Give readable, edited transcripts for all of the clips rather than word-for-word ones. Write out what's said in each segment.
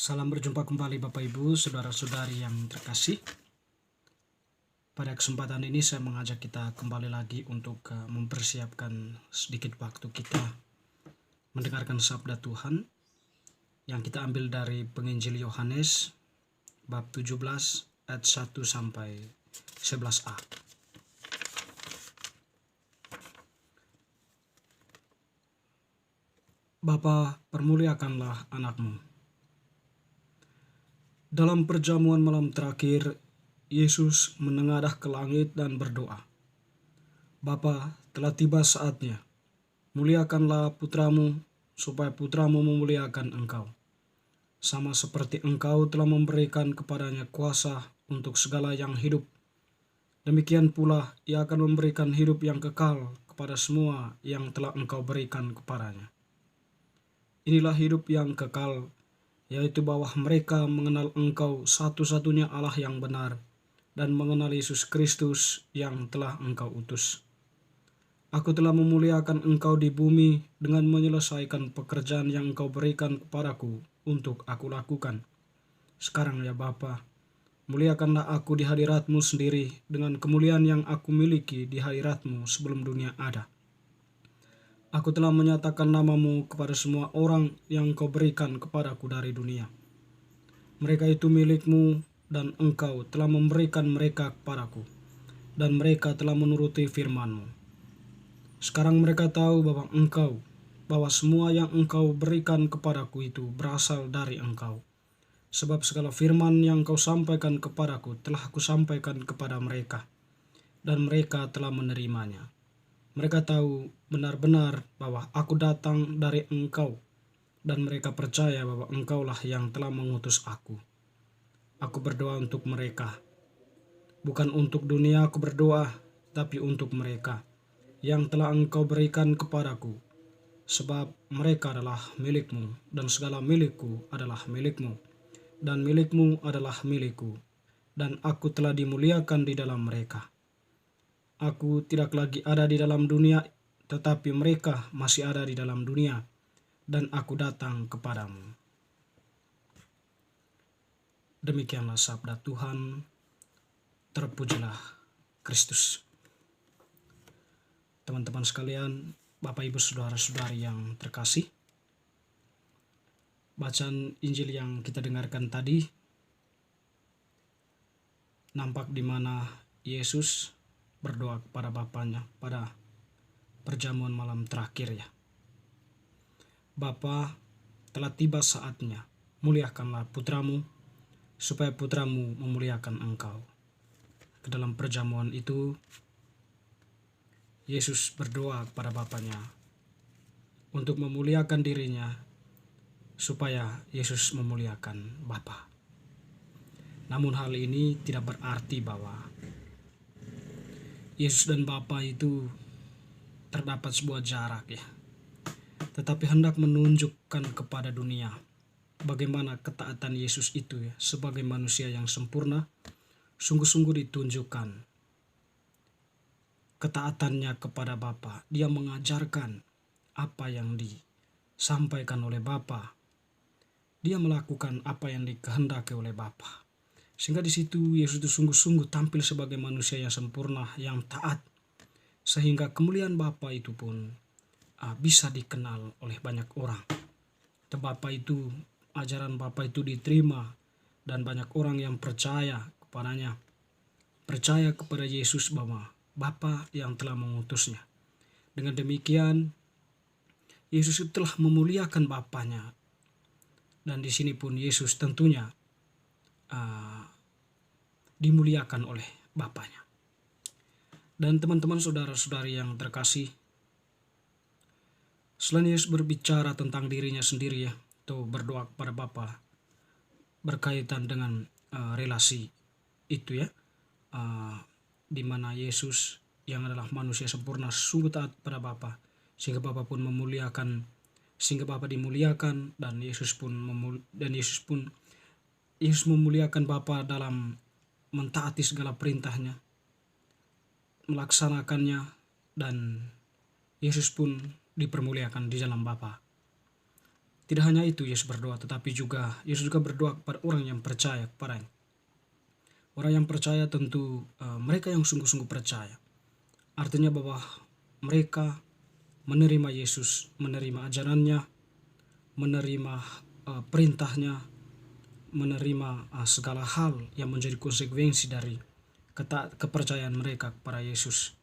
Salam berjumpa kembali Bapak Ibu, saudara-saudari yang terkasih. Pada kesempatan ini saya mengajak kita kembali lagi untuk mempersiapkan sedikit waktu kita mendengarkan sabda Tuhan yang kita ambil dari penginjil Yohanes bab 17 ayat 1 sampai 11a. Bapa, permuliakanlah anakmu. Dalam perjamuan malam terakhir, Yesus menengadah ke langit dan berdoa, "Bapa, telah tiba saatnya. Muliakanlah putramu, supaya putramu memuliakan engkau. Sama seperti engkau telah memberikan kepadanya kuasa untuk segala yang hidup. Demikian pula ia akan memberikan hidup yang kekal kepada semua yang telah engkau berikan kepadanya. Inilah hidup yang kekal, yaitu bahwa mereka mengenal engkau satu-satunya Allah yang benar, dan mengenal Yesus Kristus yang telah engkau utus. Aku telah memuliakan engkau di bumi dengan menyelesaikan pekerjaan yang engkau berikan kepadaku untuk aku lakukan. Sekarang ya Bapa, muliakanlah aku di hadiratmu sendiri dengan kemuliaan yang aku miliki di hadiratmu sebelum dunia ada. Aku telah menyatakan namamu kepada semua orang yang engkau berikan kepadaku dari dunia. Mereka itu milikmu, dan engkau telah memberikan mereka kepadaku, dan mereka telah menuruti firman-Mu. Sekarang mereka tahu bahwa semua yang engkau berikan kepadaku itu berasal dari engkau. Sebab segala firman yang engkau sampaikan kepadaku telah aku sampaikan kepada mereka, dan mereka telah menerimanya. Mereka tahu benar-benar bahwa aku datang dari engkau, dan mereka percaya bahwa engkaulah yang telah mengutus aku. Aku berdoa untuk mereka. Bukan untuk dunia aku berdoa, tapi untuk mereka yang telah engkau berikan kepadaku. Sebab mereka adalah milikmu, dan segala milikku adalah milikmu, dan milikmu adalah milikku, dan aku telah dimuliakan di dalam mereka. Aku tidak lagi ada di dalam dunia, tetapi mereka masih ada di dalam dunia, dan aku datang kepadamu." Demikianlah sabda Tuhan. Terpujilah Kristus. Teman-teman sekalian, Bapak Ibu saudara-saudari yang terkasih, bacaan Injil yang kita dengarkan tadi nampak di mana Yesus berdoa kepada Bapanya pada perjamuan malam terakhir ya. "Bapa, telah tiba saatnya. Muliakanlah putramu, supaya putramu memuliakan engkau." Ke dalam perjamuan itu, Yesus berdoa kepada Bapanya untuk memuliakan dirinya, supaya Yesus memuliakan Bapa. Namun hal ini tidak berarti bahwa Yesus dan Bapa itu terdapat sebuah jarak ya, tetapi hendak menunjukkan kepada dunia bagaimana ketaatan Yesus itu ya, sebagai manusia yang sempurna, sungguh-sungguh ditunjukkan ketaatannya kepada Bapa. Dia mengajarkan apa yang disampaikan oleh Bapa. Dia melakukan apa yang dikehendaki oleh Bapa. Sehingga di situ Yesus itu sungguh-sungguh tampil sebagai manusia yang sempurna, yang taat, sehingga kemuliaan Bapa itu pun bisa dikenal oleh banyak orang. Ajaran Bapa itu diterima, dan banyak orang yang percaya kepadanya, percaya kepada Yesus bahwa Bapa yang telah mengutusnya. Dengan demikian, Yesus itu telah memuliakan Bapanya, dan di sini pun Yesus tentunya dimuliakan oleh Bapanya. Dan teman-teman saudara-saudari yang terkasih, selain Yesus berbicara tentang dirinya sendiri ya, atau berdoa kepada Bapa berkaitan dengan relasi itu ya, di mana Yesus yang adalah manusia sempurna sungguh taat pada Bapa, sehingga Bapa pun memuliakan, sehingga Bapa dimuliakan, dan Yesus memuliakan Bapa dalam mentaati segala perintahnya, melaksanakannya, dan Yesus pun dipermuliakan di dalam Bapa. Tidak hanya itu Yesus berdoa, tetapi juga Yesus juga berdoa kepada orang yang percaya kepadanya. Orang yang percaya tentu mereka yang sungguh-sungguh percaya. Artinya bahwa mereka menerima Yesus, menerima ajarannya, menerima perintahnya, menerima segala hal yang menjadi konsekuensi dari kepercayaan mereka kepada Yesus.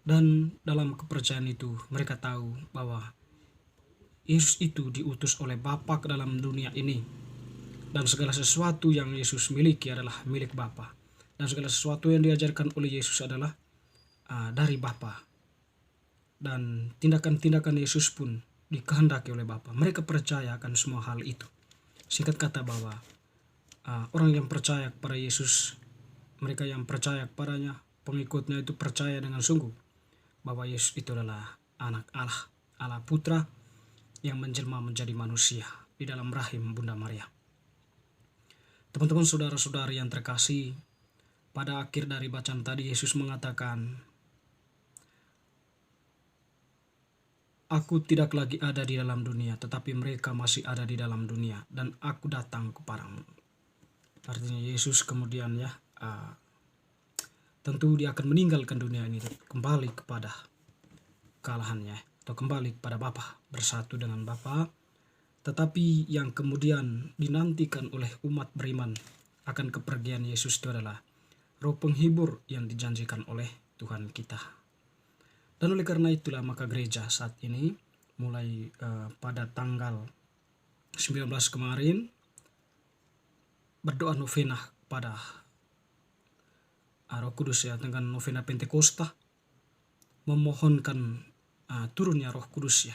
Dan dalam kepercayaan itu mereka tahu bahwa Yesus itu diutus oleh Bapa ke dalam dunia ini. Dan segala sesuatu yang Yesus miliki adalah milik Bapa. Dan segala sesuatu yang diajarkan oleh Yesus adalah dari Bapa. Dan tindakan-tindakan Yesus pun dikehendaki oleh Bapa. Mereka percaya akan semua hal itu. Singkat kata bahwa orang yang percaya kepada Yesus, mereka yang percaya kepadanya, pengikutnya itu percaya dengan sungguh bahwa Yesus itu adalah anak Allah, Allah Putra yang menjelma menjadi manusia di dalam rahim Bunda Maria. Teman-teman saudara-saudari yang terkasih, pada akhir dari bacaan tadi Yesus mengatakan, "Aku tidak lagi ada di dalam dunia, tetapi mereka masih ada di dalam dunia, dan aku datang kepadamu." Artinya Yesus kemudian tentu dia akan meninggalkan dunia ini, kembali kepada kealahannya, atau kembali kepada Bapa, bersatu dengan Bapa. Tetapi yang kemudian dinantikan oleh umat beriman akan kepergian Yesus itu adalah Roh Penghibur yang dijanjikan oleh Tuhan kita. Dan oleh karena itulah maka gereja saat ini mulai pada tanggal 19 kemarin berdoa novena pada Roh Kudus ya, dengan novena Pentakosta, memohonkan turunnya Roh Kudus ya.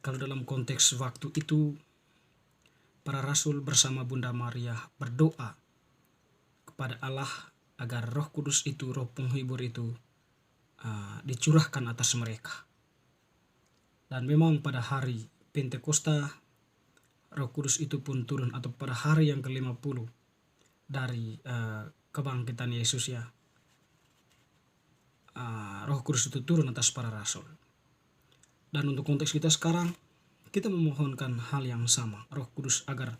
Kalau dalam konteks waktu itu para rasul bersama Bunda Maria berdoa kepada Allah agar Roh Kudus itu, Roh Penghibur itu dicurahkan atas mereka. Dan memang pada hari Pentakosta Roh Kudus itu pun turun, atau pada hari yang ke-50 dari kebangkitan Yesus ya. Roh Kudus itu turun atas para rasul. Dan untuk konteks kita sekarang, kita memohonkan hal yang sama, Roh Kudus, agar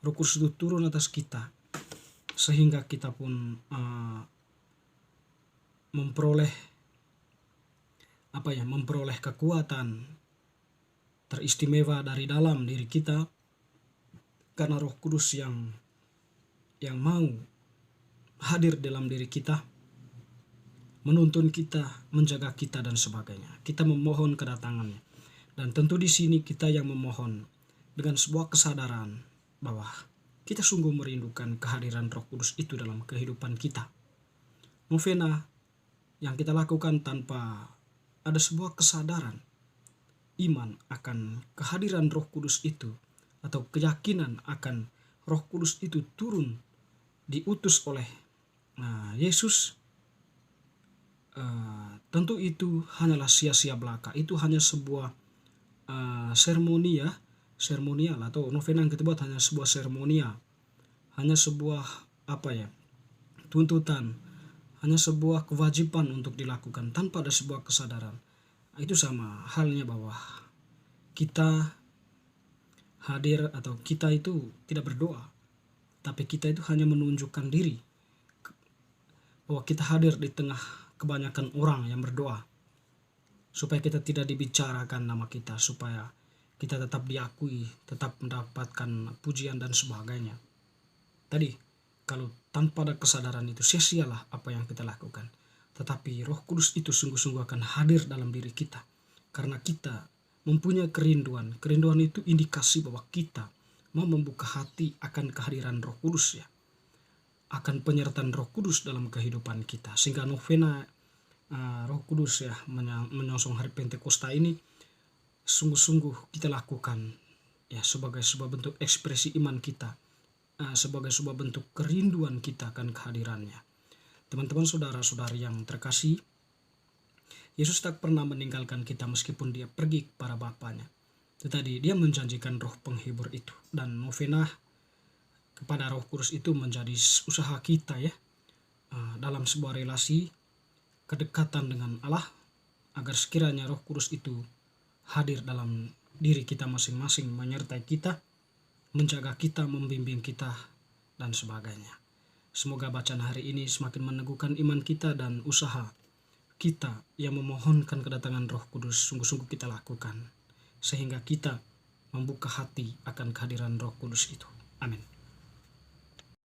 Roh Kudus itu turun atas kita, sehingga kita pun memperoleh kekuatan teristimewa dari dalam diri kita, karena Roh Kudus yang mau hadir dalam diri kita, menuntun kita, menjaga kita dan sebagainya. Kita memohon kedatangannya. Dan tentu di sini kita yang memohon dengan sebuah kesadaran bahwa kita sungguh merindukan kehadiran Roh Kudus itu dalam kehidupan kita. Novena yang kita lakukan tanpa ada sebuah kesadaran iman akan kehadiran Roh Kudus itu, atau keyakinan akan Roh Kudus itu turun diutus oleh Yesus, tentu itu hanyalah sia-sia belaka. Itu hanya sebuah seremonial, atau novena yang kita buat hanya sebuah seremonial, hanya sebuah tuntutan, hanya sebuah kewajiban untuk dilakukan tanpa ada sebuah kesadaran. Itu sama halnya bahwa kita hadir, atau kita itu tidak berdoa, tapi kita itu hanya menunjukkan diri bahwa kita hadir di tengah kebanyakan orang yang berdoa, supaya kita tidak dibicarakan nama kita, supaya kita tetap diakui, tetap mendapatkan pujian dan sebagainya. Tadi, kalau tanpa ada kesadaran itu sia-sialah apa yang kita lakukan. Tetapi Roh Kudus itu sungguh-sungguh akan hadir dalam diri kita, karena kita mempunyai kerinduan. Kerinduan itu indikasi bahwa kita mau membuka hati akan kehadiran Roh Kudus ya, akan penyertaan Roh Kudus dalam kehidupan kita. Sehingga novena Roh Kudus ya, menyongsong hari Pentakosta ini sungguh-sungguh kita lakukan ya, sebagai sebuah bentuk ekspresi iman kita, sebagai sebuah bentuk kerinduan kita akan kehadirannya. Teman-teman saudara-saudari yang terkasih, Yesus tak pernah meninggalkan kita meskipun dia pergi kepada Bapanya. Tetapi dia menjanjikan Roh Penghibur itu, dan novena kepada Roh Kudus itu menjadi usaha kita ya, dalam sebuah relasi kedekatan dengan Allah, agar sekiranya Roh Kudus itu hadir dalam diri kita masing-masing, menyertai kita, menjaga kita, membimbing kita, dan sebagainya. Semoga bacaan hari ini semakin meneguhkan iman kita dan usaha kita yang memohonkan kedatangan Roh Kudus sungguh-sungguh kita lakukan, sehingga kita membuka hati akan kehadiran Roh Kudus itu. Amin.